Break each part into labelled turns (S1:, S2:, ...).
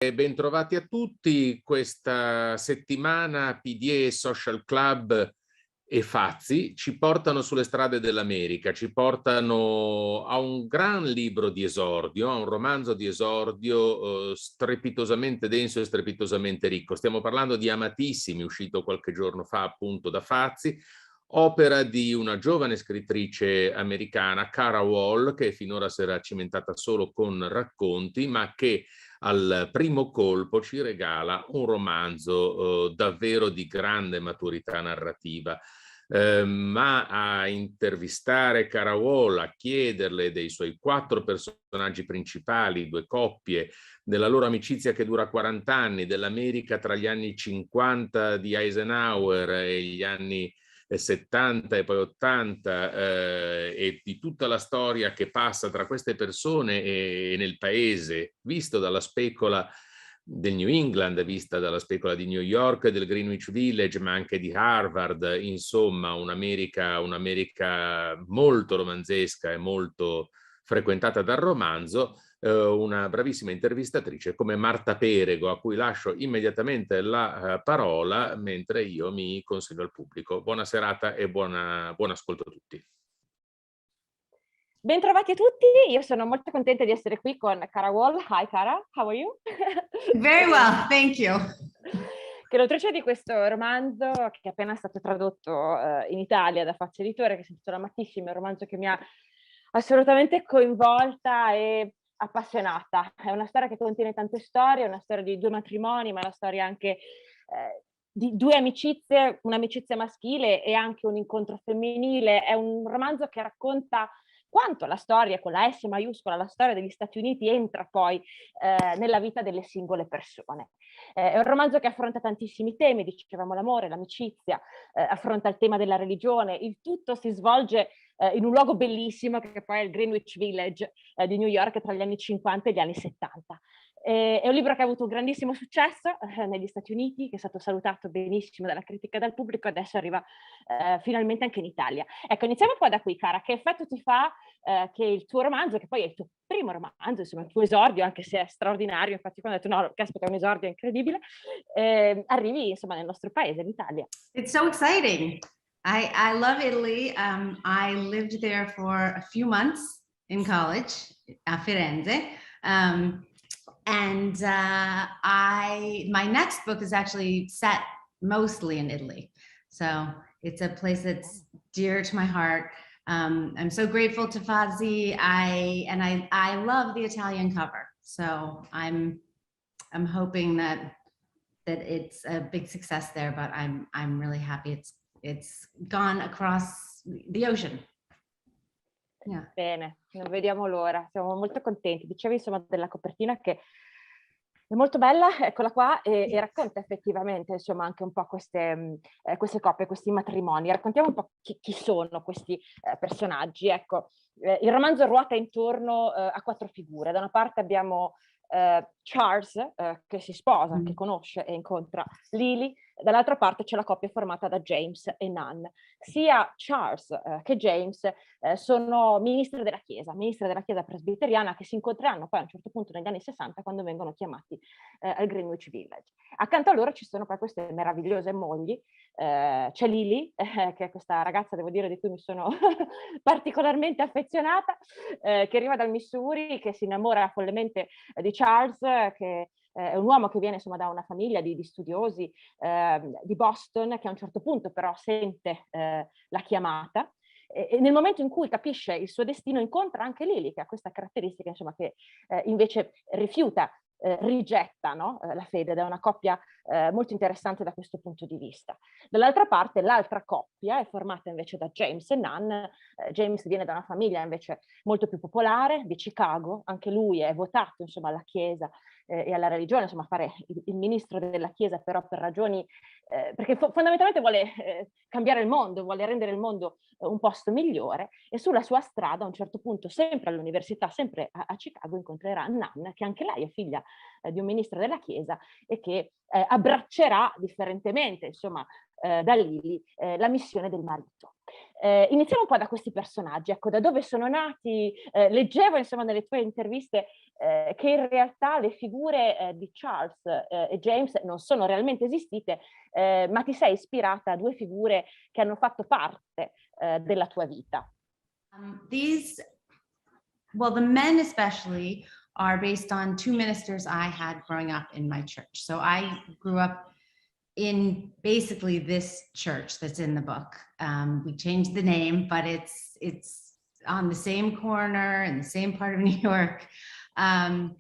S1: Bentrovati a tutti. Questa settimana PDE, Social Club e Fazi ci portano sulle strade dell'America, ci portano a un gran libro di esordio, a un romanzo di esordio strepitosamente denso e strepitosamente ricco. Stiamo parlando di Amatissimi, uscito qualche giorno fa appunto da Fazi, opera di una giovane scrittrice americana, Cara Wall, che finora si era cimentata solo con racconti, ma che al primo colpo ci regala un romanzo davvero di grande maturità narrativa. Ma a intervistare Cara Wall, a chiederle dei suoi 4 personaggi principali, 2 coppie, della loro amicizia che dura 40 anni, dell'America tra gli anni 50 di Eisenhower e gli anni 70 e poi 80, e di tutta la storia che passa tra queste persone e nel paese, visto dalla specola del New England, vista dalla specola di New York, del Greenwich Village, ma anche di Harvard, insomma un'America molto romanzesca e molto frequentata dal romanzo. Una bravissima intervistatrice come Marta Perego, a cui lascio immediatamente la parola mentre io mi consegno al pubblico. Buona serata e buon ascolto a tutti.
S2: Bentrovati a tutti, io sono molto contenta di essere qui con Cara Wall. Hi Cara, how are you?
S3: Very well, thank you.
S2: Che è l'autrice di questo romanzo che è appena stato tradotto in Italia da Fazi Editore, che si intitola Amatissimi, un romanzo che mi ha assolutamente coinvolta e appassionata. È una storia che contiene tante storie, è una storia di 2 matrimoni, ma è una storia anche di 2 amicizie, un'amicizia maschile e anche un incontro femminile. È un romanzo che racconta quanto la storia con la S maiuscola, la storia degli Stati Uniti, entra poi nella vita delle singole persone. È un romanzo che affronta tantissimi temi, dicevamo l'amore, l'amicizia, affronta il tema della religione, il tutto si svolge in un luogo bellissimo che poi è il Greenwich Village di New York tra gli anni 50 e gli anni 70. È un libro che ha avuto un grandissimo successo negli Stati Uniti, che è stato salutato benissimo dalla critica e dal pubblico, adesso arriva finalmente anche in Italia. Ecco, iniziamo qua da qui, Cara. Che effetto ti fa che il tuo romanzo, che poi è il tuo primo romanzo, insomma il tuo esordio, anche se è straordinario, infatti quando ho detto no, caspita, è un esordio incredibile, arrivi insomma nel nostro paese, in Italia.
S3: It's so exciting. I love Italy. I lived there for a few months in college a Firenze. And my next book is actually set mostly in Italy. So it's a place that's dear to my heart. I'm so grateful to Fazi. I love the Italian cover. So I'm hoping that it's a big success there, but I'm really happy it's gone across the ocean. Yeah.
S2: Bene, non vediamo l'ora, siamo molto contenti. Dicevi insomma della copertina che è molto bella, eccola qua, e racconta effettivamente insomma anche un po' queste coppie, questi matrimoni. Raccontiamo un po' chi sono questi personaggi. Ecco, il romanzo ruota intorno a 4 figure. Da una parte abbiamo Charles che si sposa, che conosce e incontra Lily. Dall'altra parte c'è la coppia formata da James e Nan. Sia Charles che James sono ministri della Chiesa presbiteriana, che si incontreranno poi a un certo punto negli anni 60 quando vengono chiamati al Greenwich Village. Accanto a loro ci sono poi queste meravigliose mogli. C'è Lily, che è questa ragazza, devo dire, di cui mi sono particolarmente affezionata, che arriva dal Missouri, che si innamora follemente di Charles, che è un uomo che viene insomma da una famiglia di studiosi di Boston, che a un certo punto però sente la chiamata e nel momento in cui capisce il suo destino incontra anche Lily, che ha questa caratteristica insomma che invece rifiuta, rigetta, no? La fede, ed è una coppia molto interessante da questo punto di vista. Dall'altra parte l'altra coppia è formata invece da James e Nan. James viene da una famiglia invece molto più popolare di Chicago, anche lui è votato insomma alla Chiesa e alla religione, insomma fare il ministro della Chiesa, però per ragioni perché fondamentalmente vuole cambiare il mondo, vuole rendere il mondo un posto migliore, e sulla sua strada a un certo punto, sempre all'università, sempre a Chicago, incontrerà Nan, che anche lei è figlia di un ministro della Chiesa e che abbraccerà differentemente insomma da Lily la missione del marito. Iniziamo un po' da questi personaggi, ecco, da dove sono nati. Leggevo insomma nelle tue interviste che in realtà le figure di Charles e James non sono realmente esistite, ma ti sei ispirata a due figure che hanno fatto parte della tua vita.
S3: Well, the men especially are based on two ministers I had growing up in my church. So I grew up in basically this church that's in the book. We changed the name, but it's on the same corner in the same part of New York. And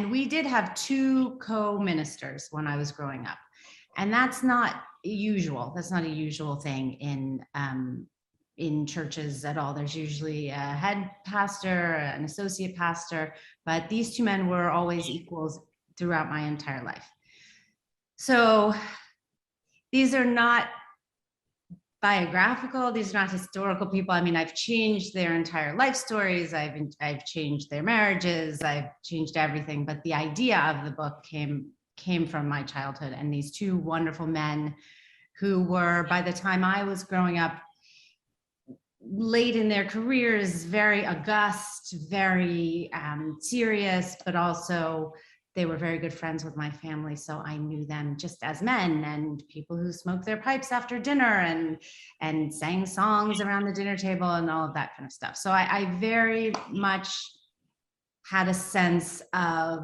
S3: we did have two co-ministers when I was growing up. And that's not usual. That's not a usual thing in churches at all. There's usually a head pastor, an associate pastor, but these two men were always equals throughout my entire life. So these are not biographical, these are not historical people. I mean, I've changed their entire life stories, I've changed their marriages, I've changed everything, but the idea of the book came from my childhood, and these two wonderful men who were, by the time I was growing up, late in their careers, very august, very serious, but also they were very good friends with my family. So I knew them just as men and people who smoked their pipes after dinner and sang songs around the dinner table and all of that kind of stuff. So I very much had a sense of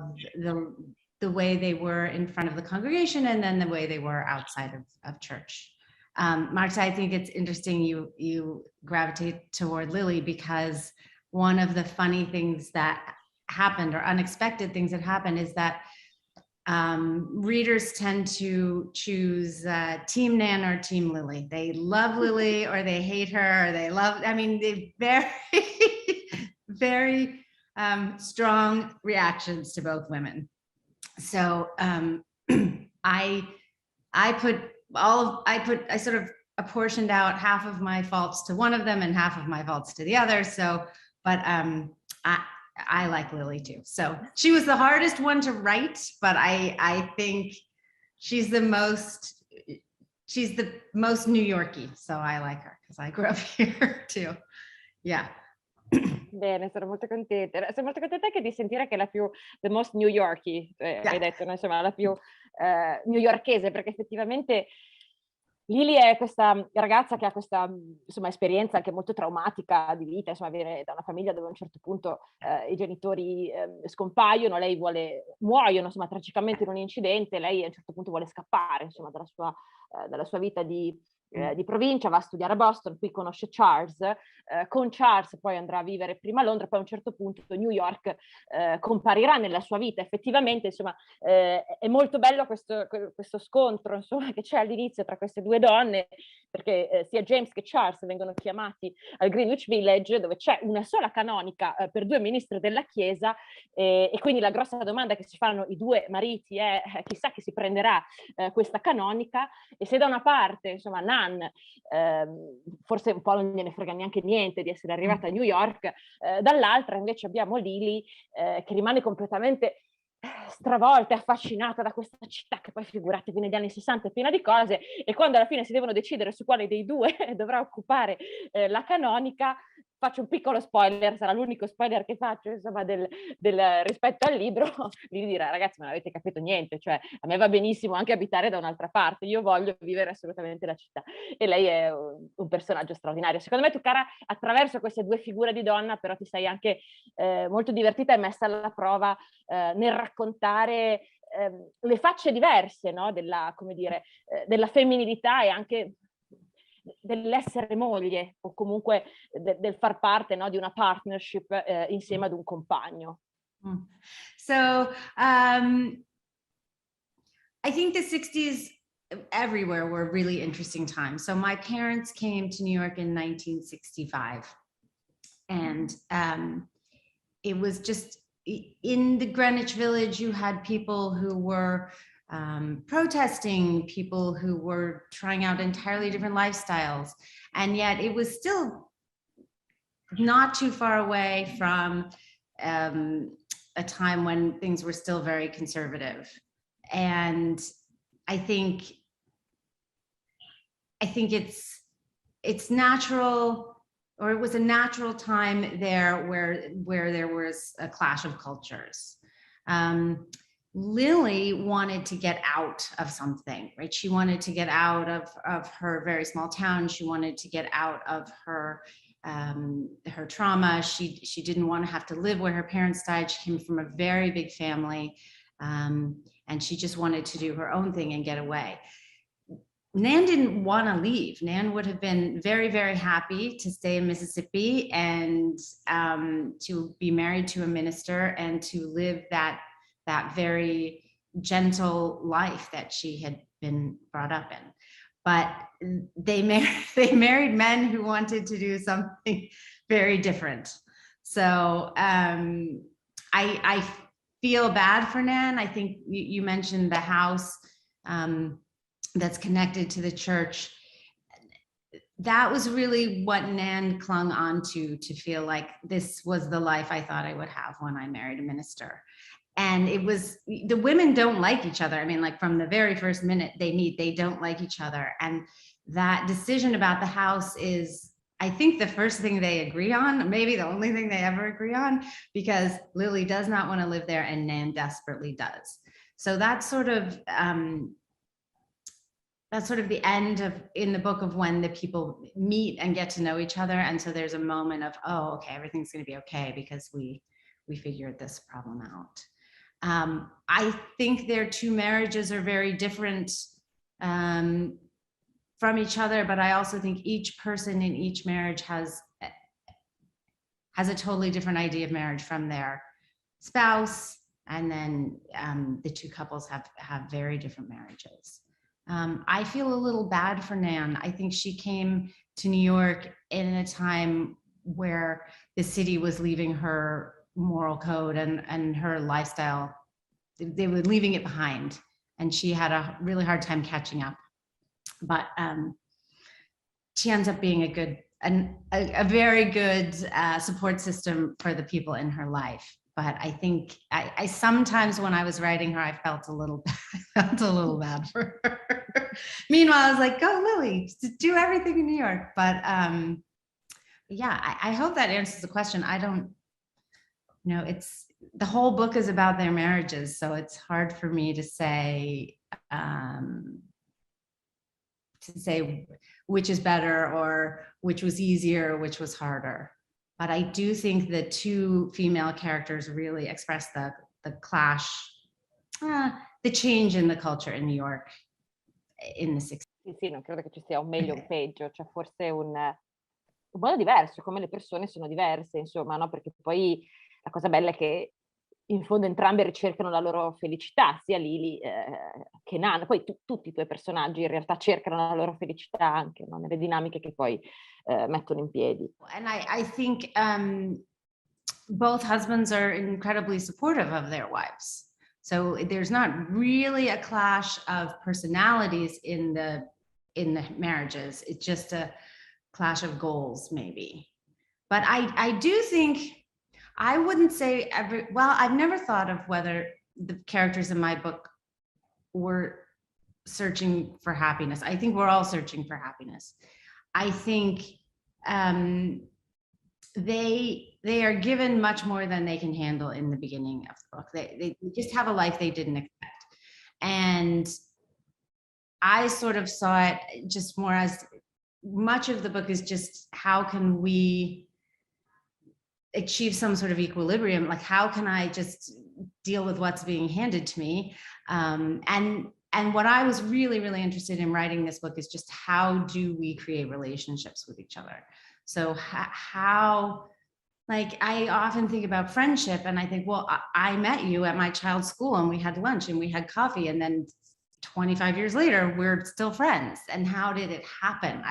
S3: the way they were in front of the congregation and then the way they were outside of church. Marta, I think it's interesting you gravitate toward Lily, because one of the funny things that happened, or unexpected things that happened, is that readers tend to choose Team Nan or Team Lily. They love Lily or they hate her, or they very, very strong reactions to both women. So I sort of apportioned out half of my faults to one of them and half of my faults to the other. So, but I like Lily too. So she was the hardest one to write, but I think she's the most New Yorky. So I like her because I grew up here too. Yeah.
S2: Bene, sono molto contenta. Sono molto contenta anche di sentire che è la più, the most New Yorky, hai detto, no? Insomma, la più newyorkese, perché effettivamente Lily è questa ragazza che ha questa insomma, esperienza anche molto traumatica di vita, insomma, viene da una famiglia dove a un certo punto i genitori scompaiono, lei muoiono insomma, tragicamente in un incidente, lei a un certo punto vuole scappare insomma, dalla sua vita di provincia, va a studiare a Boston, qui conosce Charles, con Charles poi andrà a vivere prima a Londra, poi a un certo punto New York comparirà nella sua vita. Effettivamente insomma è molto bello questo scontro insomma, che c'è all'inizio tra queste due donne, perché sia James che Charles vengono chiamati al Greenwich Village, dove c'è una sola canonica per due ministri della Chiesa, e quindi la grossa domanda che si fanno i due mariti è chissà chi si prenderà questa canonica. E se da una parte insomma Nan forse un po' non gliene frega neanche niente di essere arrivata a New York, dall'altra invece abbiamo Lily che rimane completamente stravolta e affascinata da questa città che poi figuratevi negli anni 60 è piena di cose, e quando alla fine si devono decidere su quale dei due dovrà occupare la canonica, faccio un piccolo spoiler, sarà l'unico spoiler che faccio insomma rispetto al libro, Lily dirà ragazzi non avete capito niente, cioè a me va benissimo anche abitare da un'altra parte, io voglio vivere assolutamente la città, e lei è un personaggio straordinario. Secondo me tu, Cara, attraverso queste due figure di donna però ti sei anche molto divertita e messa alla prova nel raccontare le facce diverse, no? della femminilità e anche dell'essere moglie, o comunque del far parte, no, di una partnership insieme ad un compagno.
S3: So I think the 60s everywhere were really interesting times. So my parents came to New York in 1965, and it was just in the Greenwich Village, you had people who were protesting, people who were trying out entirely different lifestyles, and yet it was still not too far away from a time when things were still very conservative. And I think it's it's natural, or it was a natural time there where there was a clash of cultures. Lily wanted to get out of something, right? She wanted to get out of her very small town. She wanted to get out of her trauma. She didn't want to have to live where her parents died. She came from a very big family, and she just wanted to do her own thing and get away. Nan didn't want to leave. Nan would have been very, very happy to stay in Mississippi and to be married to a minister and to live that very gentle life that she had been brought up in. But they married men who wanted to do something very different. So I feel bad for Nan. I think you mentioned the house that's connected to the church. That was really what Nan clung on to feel like this was the life I thought I would have when I married a minister. And it was, the women don't like each other. I mean, like from the very first minute they meet, they don't like each other. And that decision about the house is, I think, the first thing they agree on, maybe the only thing they ever agree on, because Lily does not want to live there and Nan desperately does. So that's sort of the end in the book of when the people meet and get to know each other. And so there's a moment of, oh, okay, everything's going to be okay because we figured this problem out. I think their two marriages are very different from each other, but I also think each person in each marriage has a totally different idea of marriage from their spouse. And then the two couples have very different marriages. I feel a little bad for Nan. I think she came to New York in a time where the city was leaving her moral code and her lifestyle. They were leaving it behind, and she had a really hard time catching up. But she ends up being a very good support system for the people in her life. But I think I sometimes, when I was writing her, I felt a little bad for her. Meanwhile, I was like, go Lily, do everything in New York. But yeah, I hope that answers the question. I don't know, it's, the whole book is about their marriages, so it's hard for me to say which is better or which was easier, which was harder. But I do think the two female characters really express the clash, the change in the culture in New York in the 60s.
S2: Sì, non credo che ci sia un meglio o un peggio, c'è forse un modo diverso, come le persone sono diverse, insomma, no? Perché poi la cosa bella è che in fondo entrambe ricercano la loro felicità, sia Lily che Nan. Poi tutti i tuoi personaggi in realtà cercano la loro felicità anche, no? Nelle dinamiche che poi mettono in piedi.
S3: And I think both husbands are incredibly supportive of their wives. So there's not really a clash of personalities in the marriages. It's just a clash of goals, maybe. But I do think, I wouldn't say I've never thought of whether the characters in my book were searching for happiness. I think we're all searching for happiness. I think they are given much more than they can handle in the beginning of the book. They just have a life they didn't expect. And I sort of saw it just more as, much of the book is just, how can we achieve some sort of equilibrium? Like, how can I just deal with what's being handed to me? And what I was really, really interested in writing this book is just, how do we create relationships with each other? So how, like, I often think about friendship and I think, well, I met you at my child's school and we had lunch and we had coffee, and then 25 years later, we're still friends. And how did it happen?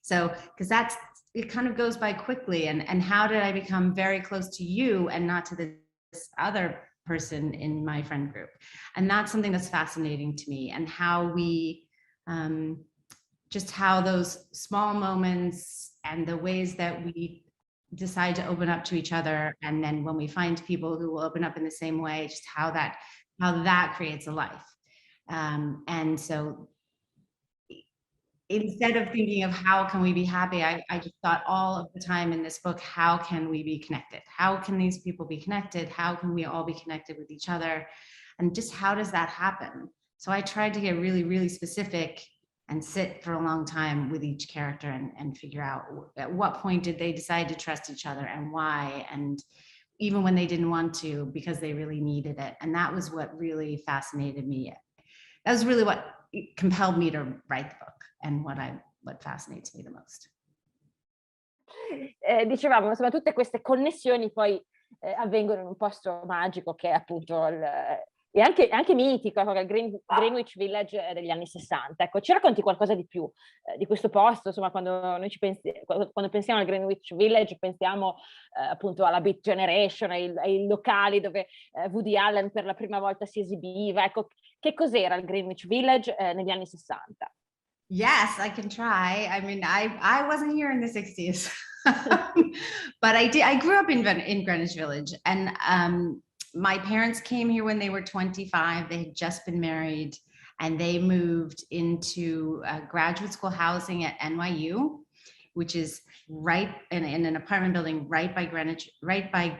S3: Because it kind of goes by quickly. And how did I become very close to you and not to this other person in my friend group? And that's something that's fascinating to me, and how we, just how those small moments and the ways that we decide to open up to each other. And then when we find people who will open up in the same way, just how that creates a life. And so instead of thinking of how can we be happy, I just thought all of the time in this book, how can we be connected? How can these people be connected? How can we all be connected with each other? And just how does that happen? So I tried to get really, really specific and sit for a long time with each character and figure out at what point did they decide to trust each other and why, and even when they didn't want to, because they really needed it. And that was what really fascinated me. That was really what compelled me to write the book and what fascinates me the most.
S2: Dicevamo, insomma, tutte queste connessioni poi avvengono in un posto magico che è appunto e anche mitico, ecco, il Greenwich Village degli anni 60. Ecco, ci racconti qualcosa di più di questo posto? Insomma, quando noi quando pensiamo al Greenwich Village pensiamo appunto alla Beat Generation, ai locali dove Woody Allen per la prima volta si esibiva. Ecco, che cos'era il Greenwich Village negli anni 60?
S3: Yes, I can try. I mean, I wasn't here in the 60s, but I grew up in Greenwich Village, and my parents came here when they were 25. They had just been married, and they moved into graduate school housing at NYU, which is right in an apartment building right by Greenwich, right by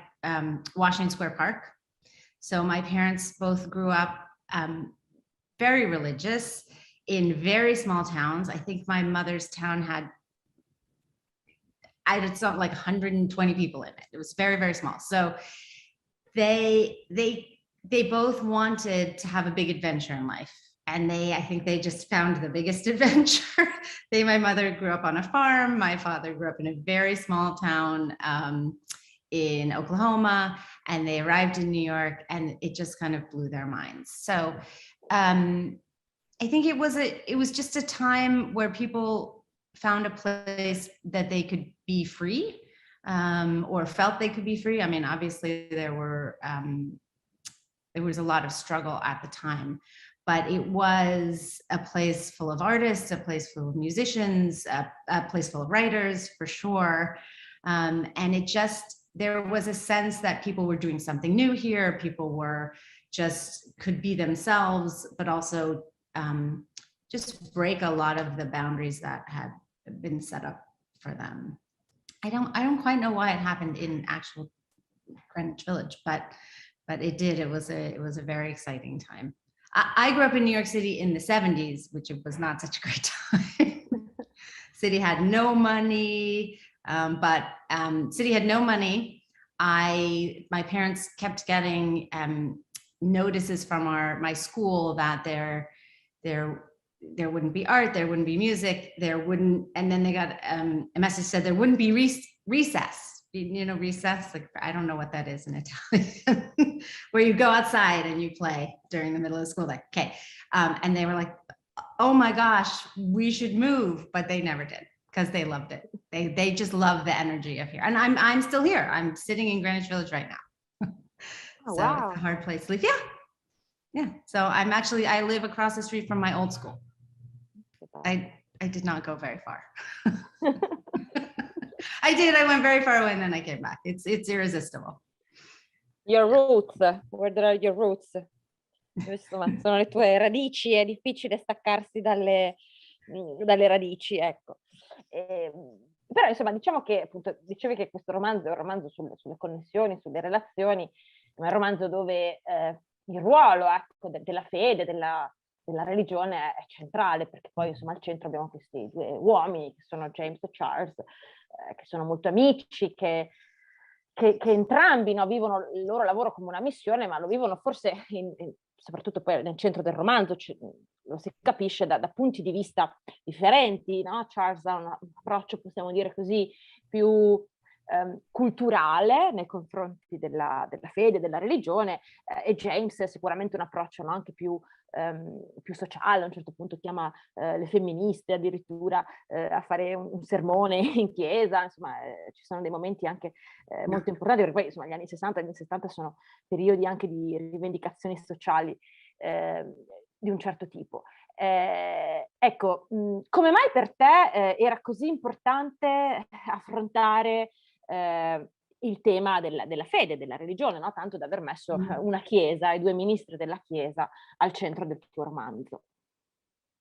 S3: Washington Square Park. So my parents both grew up very religious in very small towns. I think my mother's town had, it's not like 120 people in it. It was very, very small. So they both wanted to have a big adventure in life. And I think they just found the biggest adventure. My mother grew up on a farm. My father grew up in a very small town in Oklahoma, and they arrived in New York, and it just kind of blew their minds. So I think it was just a time where people found a place that they could be free, or felt they could be free. I mean, obviously there was a lot of struggle at the time, but it was a place full of artists, a place full of musicians, a place full of writers, for sure. And there was a sense that people were doing something new here. People could be themselves, but also just break a lot of the boundaries that had been set up for them. I don't quite know why it happened in actual Greenwich Village, but it did. It was a very exciting time. I grew up in New York City in the 70s, which was not such a great time. City had no money, but city had no money. My parents kept getting notices from my school that there wouldn't be art, there wouldn't be music, and then they got a message said there wouldn't be recess. You know, recess, like, I don't know what that is in Italian, where you go outside and you play during the middle of the school, like, okay. And they were like, oh my gosh, we should move, but they never did, because they loved it. They just love the energy of here. And I'm still here. I'm sitting in Greenwich Village right now.
S2: Oh,
S3: so
S2: wow.
S3: It's a hard place to live. Yeah. So I live across the street from my old school. I did not go very far. I went very far away and then I came back. It's irresistible.
S2: Your roots, where are your roots? Insomma, sono le tue radici, è difficile staccarsi dalle radici, ecco. Però insomma, diciamo che appunto dicevi che questo romanzo è un romanzo sulle connessioni, sulle relazioni, ma è un romanzo dove il ruolo, ecco, della fede, della religione è centrale, perché poi insomma al centro abbiamo questi due uomini che sono James e Charles, che sono molto amici, che entrambi, no, vivono il loro lavoro come una missione, ma lo vivono forse soprattutto poi nel centro del romanzo, lo si capisce da punti di vista differenti, no? Charles ha un approccio, possiamo dire così, più culturale nei confronti della fede, della religione, e James è sicuramente un approccio, no, anche più sociale. A un certo punto chiama le femministe addirittura a fare un sermone in chiesa. Insomma, ci sono dei momenti anche molto importanti, perché poi insomma gli anni 70 sono periodi anche di rivendicazioni sociali di un certo tipo. Ecco, come mai per te era così importante affrontare il tema della fede, della religione, no? Tanto da aver messo una chiesa e due ministri della chiesa al centro del tuo romanzo?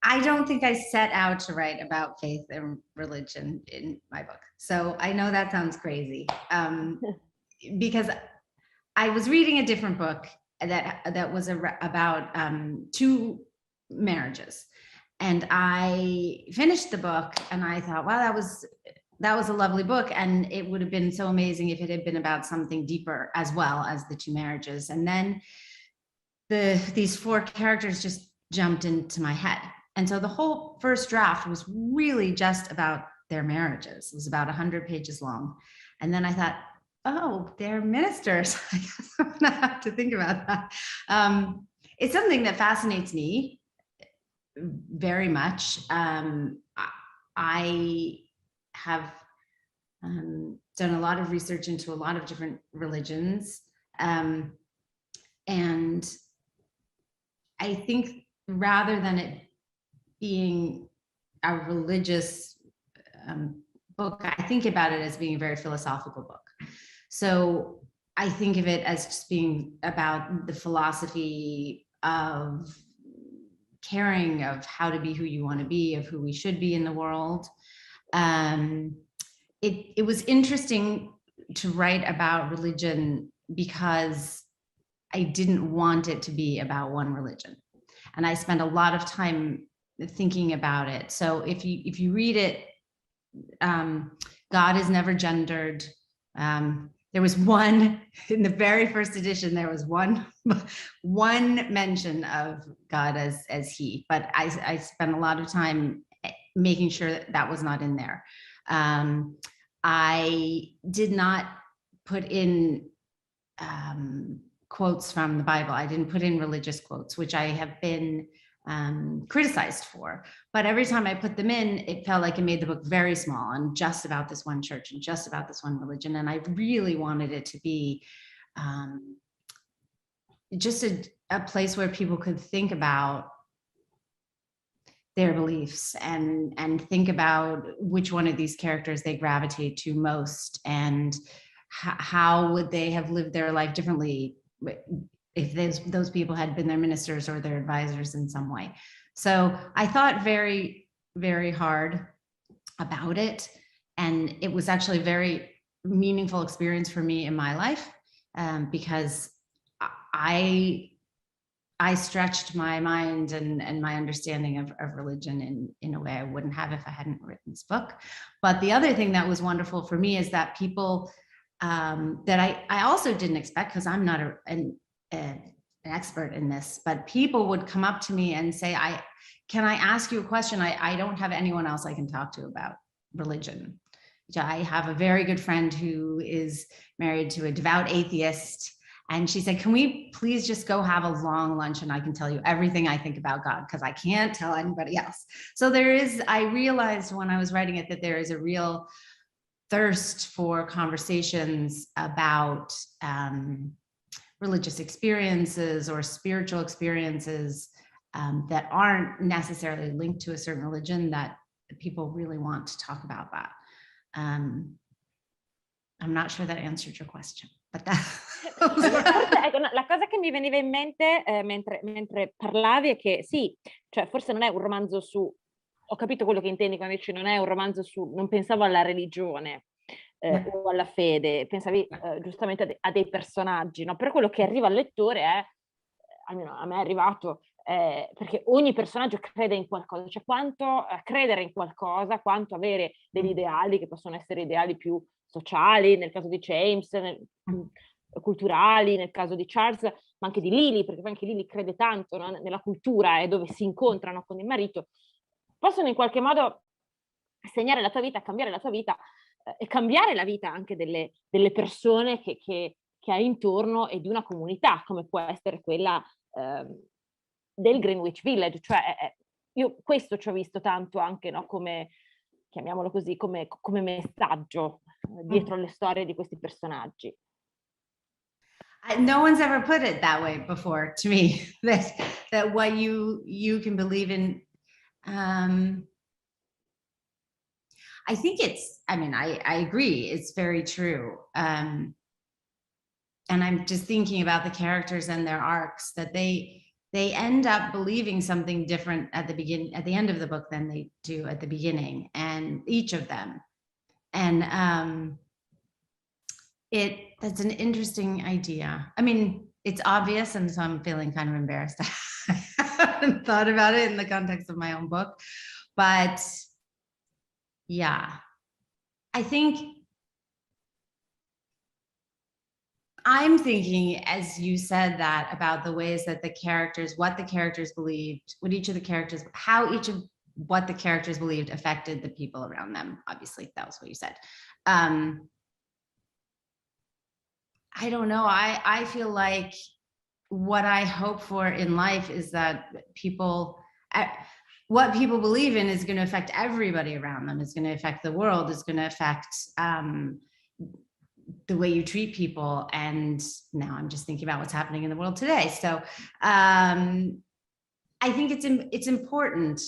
S3: I don't think I set out to write about faith and religion in my book. So I know that sounds crazy, because I was reading a different book that was about two marriages. And I finished the book and I thought, wow, that was a lovely book. And it would have been so amazing if it had been about something deeper as well as the two marriages. And then these four characters just jumped into my head. And so the whole first draft was really just about their marriages. It was about 100 pages long. And then I thought, oh, they're ministers. I guess I'm gonna have to think about that. It's something that fascinates me very much. I have done a lot of research into a lot of different religions. And I think rather than it being a religious book, I think about it as being a very philosophical book. So I think of it as just being about the philosophy of caring, of how to be who you want to be, of who we should be in the world. It was interesting to write about religion because I didn't want it to be about one religion. And I spent a lot of time thinking about it. So if you read it, God is never gendered. There was one, in the very first edition, there was one mention of God as he, but I spent a lot of time making sure that was not in there. I did not put in quotes from the Bible. I didn't put in religious quotes, which I have been criticized for. But every time I put them in, it felt like it made the book very small and just about this one church and just about this one religion. And I really wanted it to be just a place where people could think about their beliefs and think about which one of these characters they gravitate to most, and how would they have lived their life differently if those people had been their ministers or their advisors in some way. So I thought very, very hard about it. And it was actually a very meaningful experience for me in my life, because I stretched my mind and my understanding of religion in a way I wouldn't have if I hadn't written this book. But the other thing that was wonderful for me is that people that I also didn't expect, because I'm not an expert in this, but people would come up to me and say, can I ask you a question? I don't have anyone else I can talk to about religion. I have a very good friend who is married to a devout atheist. And she said, can we please just go have a long lunch and I can tell you everything I think about God, because I can't tell anybody else. So I realized when I was writing it that there is a real thirst for conversations about religious experiences or spiritual experiences that aren't necessarily linked to a certain religion, that people really want to talk about that. I'm not sure that answered your question, but that...
S2: La cosa che mi veniva in mente mentre parlavi è che sì, cioè forse non è un romanzo su... Ho capito quello che intendi quando dici non è un romanzo su... Non pensavo alla religione o alla fede, pensavi giustamente a dei personaggi, no? Però quello che arriva al lettore è, almeno a me è arrivato, perché ogni personaggio crede in qualcosa, cioè quanto credere in qualcosa, quanto avere degli ideali che possono essere ideali più sociali, nel caso di James, culturali, nel caso di Charles, ma anche di Lily, perché anche Lily crede tanto, no? Nella cultura, dove si incontrano con il marito, possono in qualche modo segnare la tua vita, cambiare la tua vita e cambiare la vita anche delle persone che hai intorno e di una comunità, come può essere quella del Greenwich Village. Cioè io questo ci ho visto tanto anche, no? Come, chiamiamolo così, come messaggio dietro le storie di questi personaggi.
S3: No one's ever put it that way before to me, that what you can believe in. I think I agree, it's very true. And I'm just thinking about the characters and their arcs, that they they end up believing something different at the end of the book than they do at the beginning, and each of them. And that's an interesting idea. I mean, it's obvious, and so I'm feeling kind of embarrassed. I haven't thought about it in the context of my own book, but yeah, I think I'm thinking, as you said that, about the ways that the characters, what the characters believed, what each of the characters, how each of what the characters believed affected the people around them. Obviously, that was what you said. I don't know. I feel like what I hope for in life is that what people believe in is going to affect everybody around them. It's going to affect the world. It's going to affect the way you treat people. And now I'm just thinking about what's happening in the world today. So I think it's important.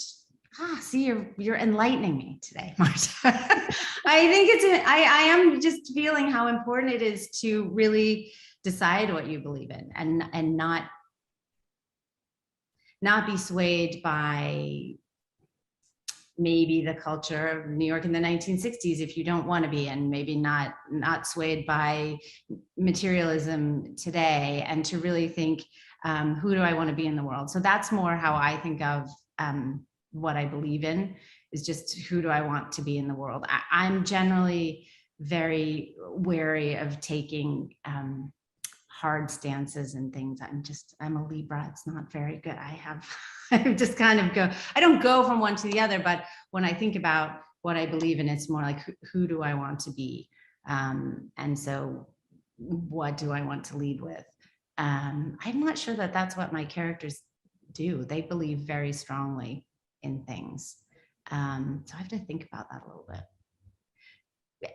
S3: See, you're enlightening me today, Marta. I think I am just feeling how important it is to really decide what you believe in, and not be swayed by maybe the culture of New York in the 1960s if you don't want to be, and maybe not swayed by materialism today, and to really think, who do I want to be in the world? So that's more how I think of what I believe in, is just who do I want to be in the world. I'm generally very wary of taking hard stances and things. I'm a Libra. It's not very good. I just kind of I don't go from one to the other, but when I think about what I believe in, it's more like, who do I want to be? And so what do I want to lead with? I'm not sure that that's what my characters do. They believe very strongly in things. So I have to think about that a little bit.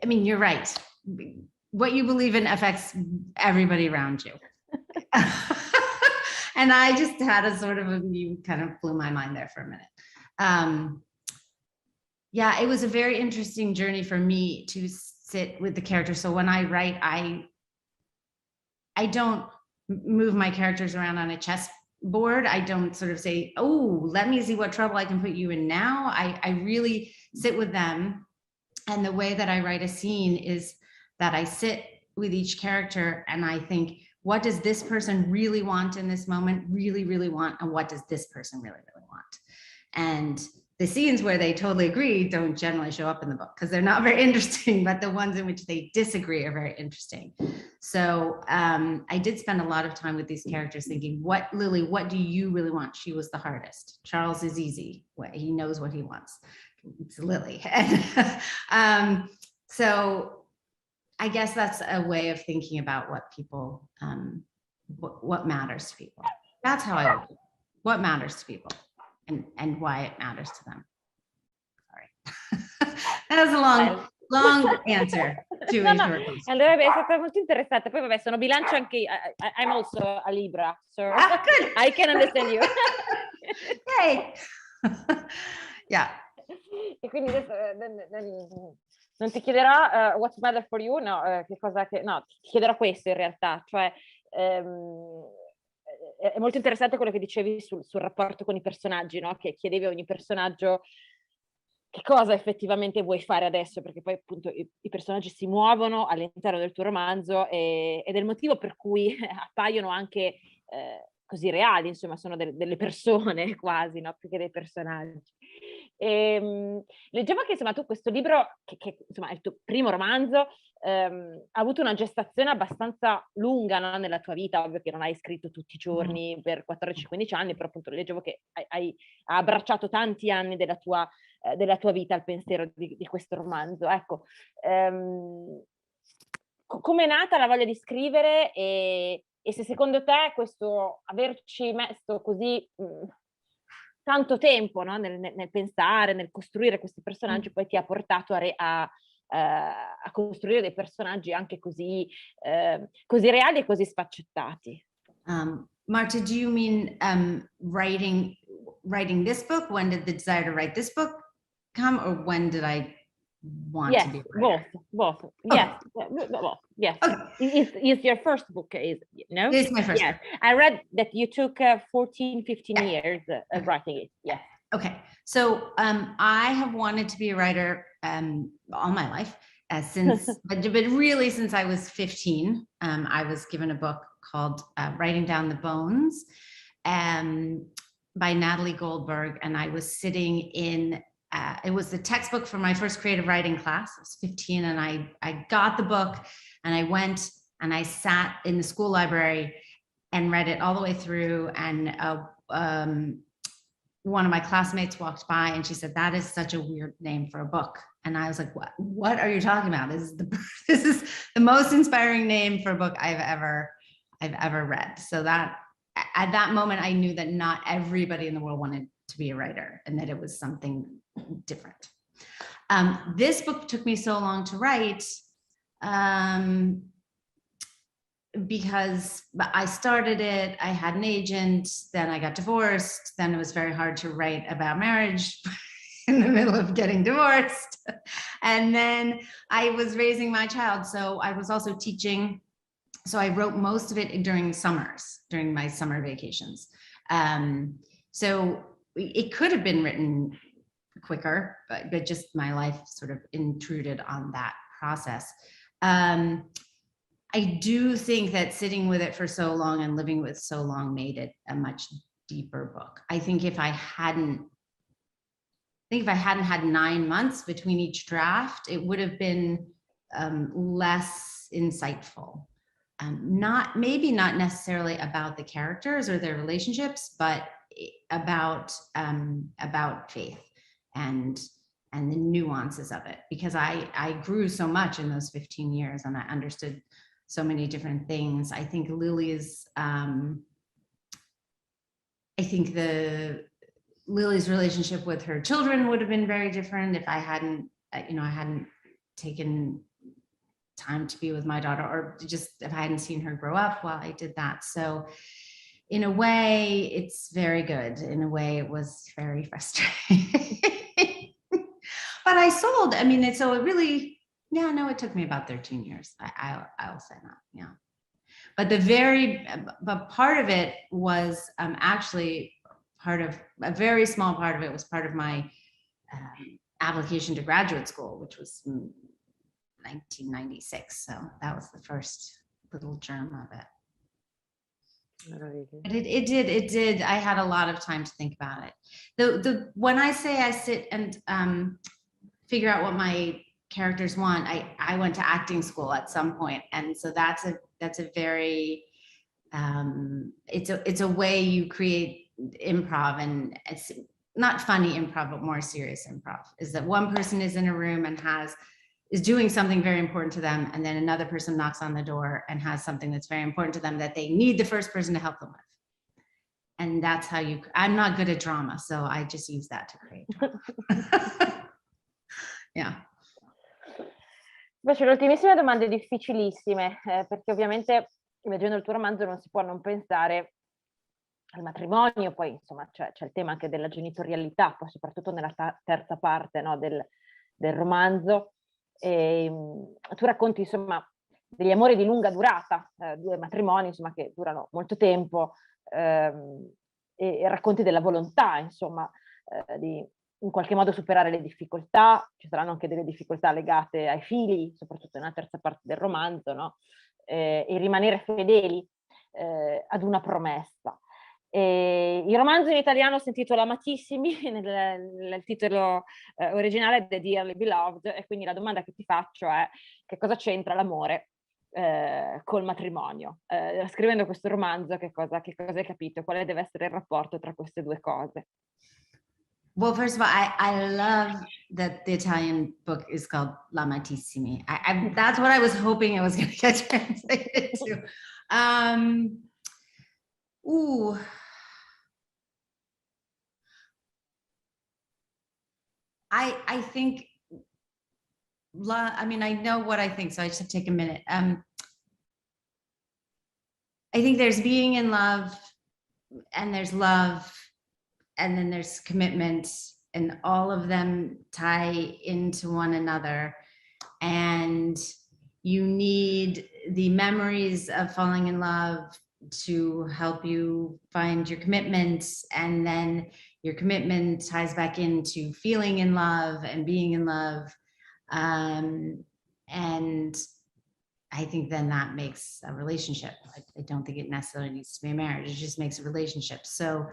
S3: I mean, you're right. What you believe in affects everybody around you. And I just had you kind of blew my mind there for a minute. Yeah, it was a very interesting journey for me to sit with the character. So when I write, I don't move my characters around on a chessboard. I don't sort of say, oh, let me see what trouble I can put you in now. I really sit with them. And the way that I write a scene is that I sit with each character and I think, what does this person really want in this moment, really, really want? And what does this person really, really want? And the scenes where they totally agree don't generally show up in the book because they're not very interesting, but the ones in which they disagree are very interesting. So I did spend a lot of time with these characters thinking, Lily, what do you really want? She was the hardest. Charles is easy. He knows what he wants. It's Lily. So I guess that's a way of thinking about what people, what matters to people. That's how I would do it. What matters to people and why it matters to them. Sorry. That was a long answer to a short question.
S2: Allora è stata molto interessante. Poi vabbè, sono bilancio anche io. I'm also a Libra, so
S3: good.
S2: I can understand you.
S3: Yay. Yeah.
S2: E quindi adesso non ti chiederò what's better for you, no, ti chiederò questo in realtà, cioè è molto interessante quello che dicevi sul rapporto con i personaggi, no? Che chiedevi a ogni personaggio che cosa effettivamente vuoi fare adesso, perché poi appunto i personaggi si muovono all'interno del tuo romanzo ed è il motivo per cui appaiono anche così reali, insomma sono delle persone quasi, no? Più che dei personaggi. Leggevo che insomma tu questo libro, che insomma è il tuo primo romanzo, ha avuto una gestazione abbastanza lunga, no? Nella tua vita, ovvio che non hai scritto tutti i giorni per 14-15 anni, però appunto leggevo che hai abbracciato tanti anni della tua vita al pensiero di questo romanzo. Ecco, com'è nata la voglia di scrivere e se secondo te questo averci messo così tanto tempo, no? nel pensare, nel costruire questi personaggi, poi ti ha portato a costruire dei personaggi anche così reali e così sfaccettati.
S3: Marta, do you mean writing this book? When did the desire to write this book come, or when did I want to be a writer?
S2: Both. Yes, both. Yes.
S3: Okay.
S2: It's your first book, no?
S3: It's my first
S2: yes.
S3: book.
S2: I read that you took 14, 15
S3: Yeah.
S2: years writing it. Yes.
S3: Okay. So I have wanted to be a writer all my life, since, but really since I was 15. I was given a book called Writing Down the Bones by Natalie Goldberg, and I was sitting in it was the textbook for my first creative writing class. I was 15, and I got the book, and I went and I sat in the school library and read it all the way through. And one of my classmates walked by and she said, "That is such a weird name for a book." And I was like, what are you talking about? This is the most inspiring name for a book I've ever read. So that at that moment, I knew that not everybody in the world wanted to be a writer, and that it was something different. This book took me so long to write because I started it, I had an agent, then I got divorced, then it was very hard to write about marriage in the middle of getting divorced. And then I was raising my child, so I was also teaching. So I wrote most of it during summers, during my summer vacations. So it could have been written quicker, but just my life sort of intruded on that process. I do think that sitting with it for so long and living with so long made it a much deeper book. I think if I hadn't had 9 months between each draft, it would have been less insightful. Maybe not necessarily about the characters or their relationships, but about faith and the nuances of it, because I grew so much in those 15 years, and I understood so many different things. I think Lily's relationship with her children would have been very different if I hadn't taken time to be with my daughter, or just if I hadn't seen her grow up while I did that. So in a way, it's very good. In a way, it was very frustrating. But I sold, so it really, it took me about 13 years. I'll say that, yeah. But part of it was actually a very small part of it was part of my application to graduate school, which was 1996. So that was the first little germ of it. But it did. I had a lot of time to think about it. When I say I sit and figure out what my characters want, I went to acting school at some point, and so that's a very it's a way you create improv, and it's not funny improv, but more serious improv. Is that one person is in a room and is doing something very important to them, and then another person knocks on the door and has something that's very important to them that they need the first person to help them with. And that's how I'm not good at drama, so I just use that to create drama. Yeah.
S2: Invece le ultimissime domande difficilissime, perché ovviamente leggendo il tuo romanzo non si può non pensare al matrimonio, poi insomma c'è il tema anche della genitorialità, poi soprattutto nella terza parte, no, del romanzo. E, tu racconti insomma degli amori di lunga durata, 2 matrimoni insomma che durano molto tempo, e racconti della volontà insomma di in qualche modo superare le difficoltà. Ci saranno anche delle difficoltà legate ai figli, soprattutto nella terza parte del romanzo, no? E rimanere fedeli ad una promessa. Il romanzo in italiano si intitola Amatissimi, nel titolo originale è The Dearly Beloved, e quindi la domanda che ti faccio è: che cosa c'entra l'amore col matrimonio? Scrivendo questo romanzo, che cosa hai capito? Quale deve essere il rapporto tra queste due cose?
S3: Well, first of all, I love that the Italian book is called Amatissimi. That's what I was hoping it was going to get translated to. I think, I know what I think, so I just have to take a minute. I think there's being in love, and there's love, and then there's commitment, and all of them tie into one another. And you need the memories of falling in love to help you find your commitment, and then your commitment ties back into feeling in love and being in love. And I think then that makes a relationship. I don't think it necessarily needs to be a marriage. It just makes a relationship. So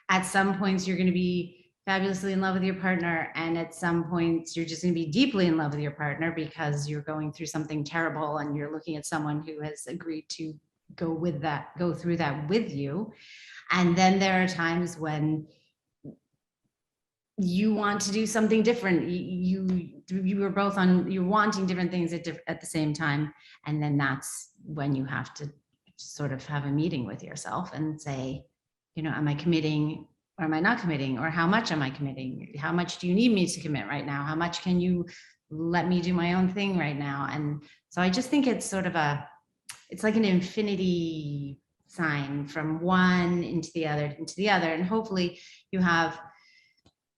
S3: at some points you're going to be fabulously in love with your partner, and at some points you're just going to be deeply in love with your partner because you're going through something terrible and you're looking at someone who has agreed to go through that with you. And then there are times when you want to do something different. You were both you're wanting different things at the same time. And then that's when you have to sort of have a meeting with yourself and say, you know, am I committing or am I not committing? Or how much am I committing? How much do you need me to commit right now? How much can you let me do my own thing right now? And so I just think it's sort of it's like an infinity sign from one into the other, and hopefully you have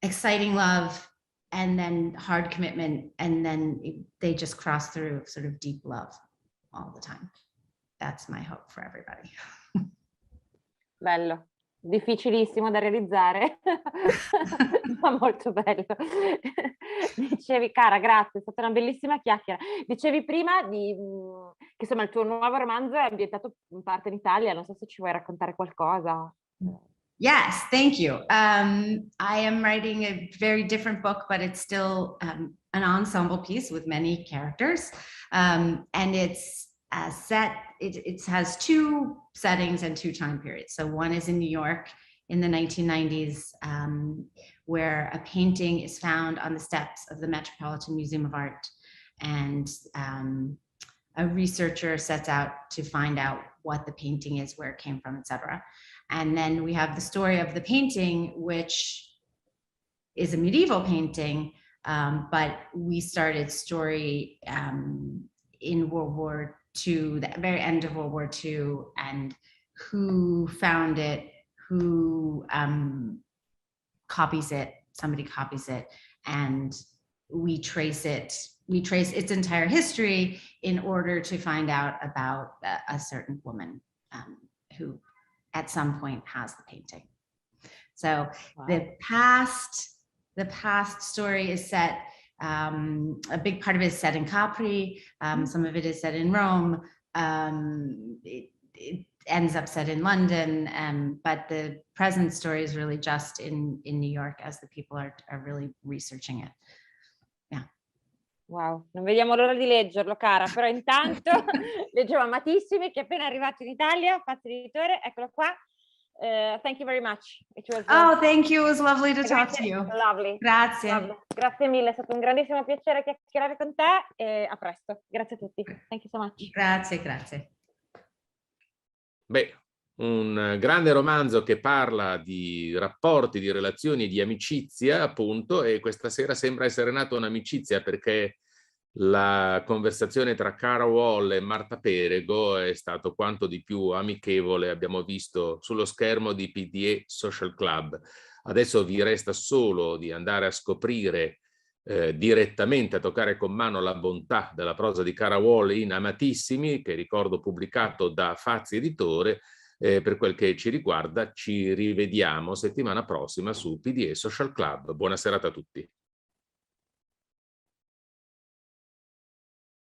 S3: exciting love and then hard commitment, and then they just cross through sort of deep love all the time. That's my hope for everybody.
S2: Bello, difficilissimo da realizzare, ma molto bello. Dicevi, Cara, grazie, è stata una bellissima chiacchiera. Dicevi prima che insomma il tuo nuovo romanzo è ambientato in parte in Italia, non so se ci vuoi raccontare qualcosa.
S3: Yes, thank you. I am writing a very different book, but it's still an ensemble piece with many characters. And it's it has two settings and two time periods. So one is in New York in the 1990s, where a painting is found on the steps of the Metropolitan Museum of Art. And a researcher sets out to find out what the painting is, where it came from, etc. And then we have the story of the painting, which is a medieval painting, but we started story in World War II, the very end of World War II, and who found it, who copies it, somebody copies it, and we trace its entire history in order to find out about a certain woman who at some point has the painting. So wow. The past story is set, a big part of it is set in Capri, some of it is set in Rome, it ends up set in London, but the present story is really just in New York as the people are really researching it. Yeah.
S2: Wow, non vediamo l'ora di leggerlo, Cara, però intanto leggevo Amatissimi, che è appena arrivato in Italia, Fazi Editore, eccolo qua. Thank you very much. It was,
S3: thank you. It was lovely to talk to you.
S2: Lovely.
S3: Grazie.
S2: Lovely. Grazie mille, è stato un grandissimo piacere chiacchierare con te e a presto. Grazie a tutti. Thank you so much.
S3: Grazie.
S1: Beh, un grande romanzo che parla di rapporti, di relazioni, di amicizia, appunto, e questa sera sembra essere nata un'amicizia perché la conversazione tra Cara Wall e Marta Perego è stato quanto di più amichevole abbiamo visto sullo schermo di PDE Social Club. Adesso vi resta solo di andare a scoprire direttamente, a toccare con mano la bontà della prosa di Cara Wall in Amatissimi, che ricordo pubblicato da Fazi Editore. Per quel che ci riguarda, ci rivediamo settimana prossima su PDE Social Club. Buona serata a tutti.